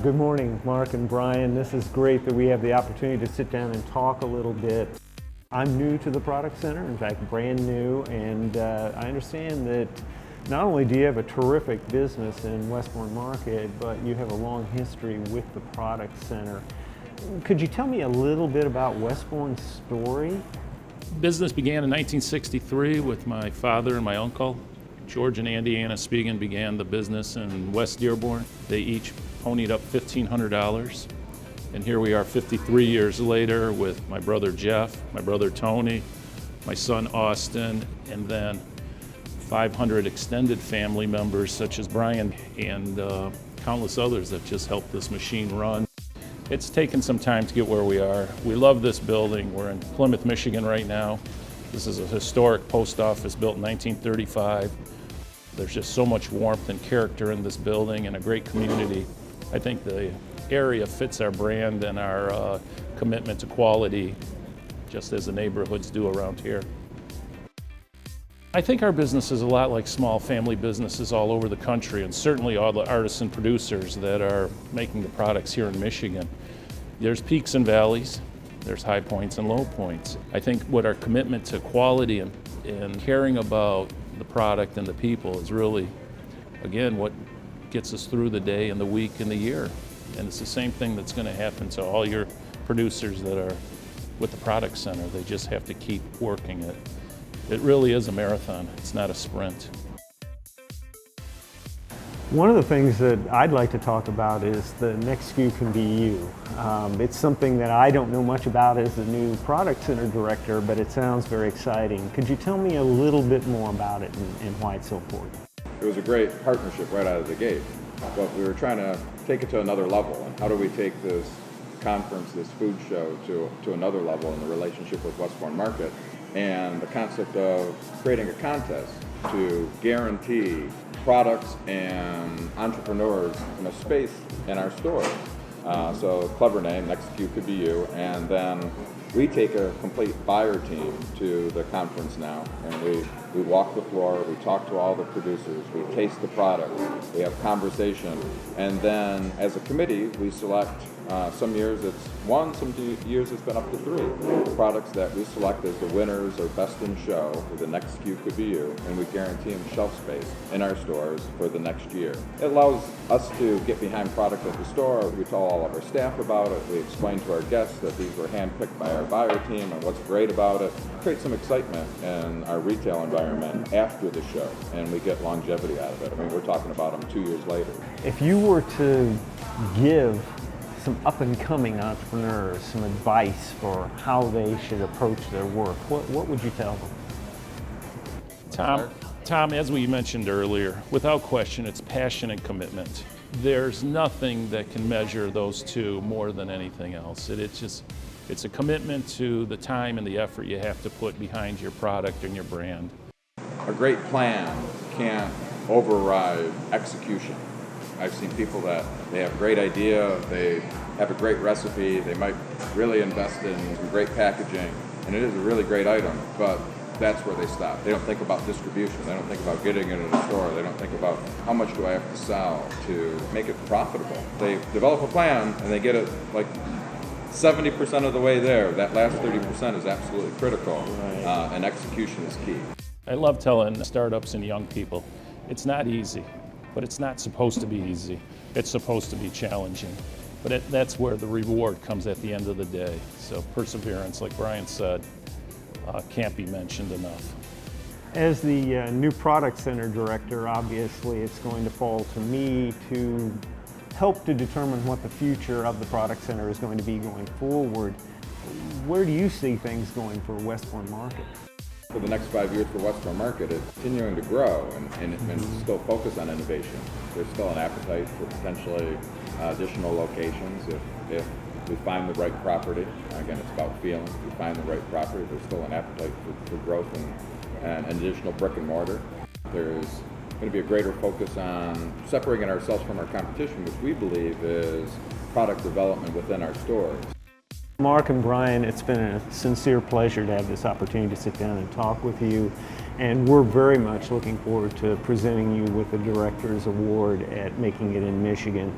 Good morning, Mark and Brian. This is great that we have the opportunity to sit down and talk a little bit. I'm new to the Product Center, in fact, brand new, and I understand that not only do you have a terrific business in Westbourne Market, but you have a long history with the Product Center. Could you tell me a little bit about Westbourne's story? Business began in 1963 with my father and my uncle. George and Andy Anna Spigen began the business in West Dearborn. They each ponied up $1,500. And here we are 53 years later with my brother Jeff, my brother Tony, my son Austin, and then 500 extended family members such as Brian and countless others that just helped this machine run. It's taken some time to get where we are. We love this building. We're in Plymouth, Michigan right now. This is a historic post office built in 1935. There's just so much warmth and character in this building and a great community. I think the area fits our brand and our commitment to quality, just as the neighborhoods do around here. I think our business is a lot like small family businesses all over the country, and certainly all the artisan producers that are making the products here in Michigan. There's peaks and valleys, there's high points and low points. I think what our commitment to quality and caring about the product and the people is really, again, what gets us through the day and the week and the year. And it's the same thing that's going to happen to all your producers that are with the Product Center. They just have to keep working it. It really is a marathon. It's not a sprint. One of the things that I'd like to talk about is the next SKU can be you. It's something that I don't know much about as the new Product Center Director, but it sounds very exciting. Could you tell me a little bit more about it and why it's so important? It was a great partnership right out of the gate, but we were trying to take it to another level. And how do we take this conference, this food show, to another level in the relationship with Westbourne Market? And the concept of creating a contest to guarantee products and entrepreneurs in a space in our store. So clever name, next SKU could be you, and then we take a complete buyer team to the conference now, and we walk the floor, we talk to all the producers, we taste the product, we have conversation, and then as a committee we select, some years it's one, some years it's been up to 3 products that we select as the winners or best in show. The next SKU could be you, and we guarantee them shelf space in our stores for the next year. It allows us to get behind product at the store. We tell all of our staff about it. We explain to our guests that these were handpicked by our buyer team and what's great about it. Create some excitement in our retail environment after the show, and we get longevity out of it. I mean, we're talking about them 2 years later. If you were to give some up-and-coming entrepreneurs some advice for how they should approach their work, what would you tell them? Tom, as we mentioned earlier, without question, it's passion and commitment. There's nothing that can measure those two more than anything else. It's a commitment to the time and the effort you have to put behind your product and your brand. A great plan can't override execution. I've seen people that they have a great idea, they have a great recipe, they might really invest in some great packaging, and it is a really great item, but that's where they stop. They don't think about distribution, they don't think about getting it in a store, they don't think about how much do I have to sell to make it profitable. They develop a plan and they get it like 70% of the way there. That last 30% is absolutely critical, and execution is key. I love telling startups and young people, it's not easy, but it's not supposed to be easy. It's supposed to be challenging. But that's where the reward comes at the end of the day. So perseverance, like Brian said, can't be mentioned enough. As the new Product Center Director, obviously it's going to fall to me to help to determine what the future of the Product Center is going to be going forward. Where do you see things going for Westbourne Market? For the next 5 years for Westbourne Market, it's continuing to grow and still focus on innovation. There's still an appetite for potentially additional locations if we find the right property. Again, it's about feeling. If we find the right property, there's still an appetite for growth and additional brick and mortar. There's going to be a greater focus on separating ourselves from our competition, which we believe is product development within our stores. Mark and Brian, it's been a sincere pleasure to have this opportunity to sit down and talk with you, and we're very much looking forward to presenting you with the Director's Award at Making It in Michigan.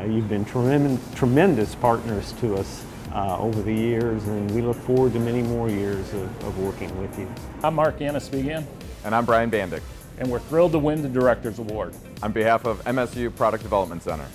You've been tremendous partners to us over the years, and we look forward to many more years of working with you. I'm Mark Anaspigian, And I'm Brian Bandick, and we're thrilled to win the Directors Award. on behalf of MSU Product Development Center.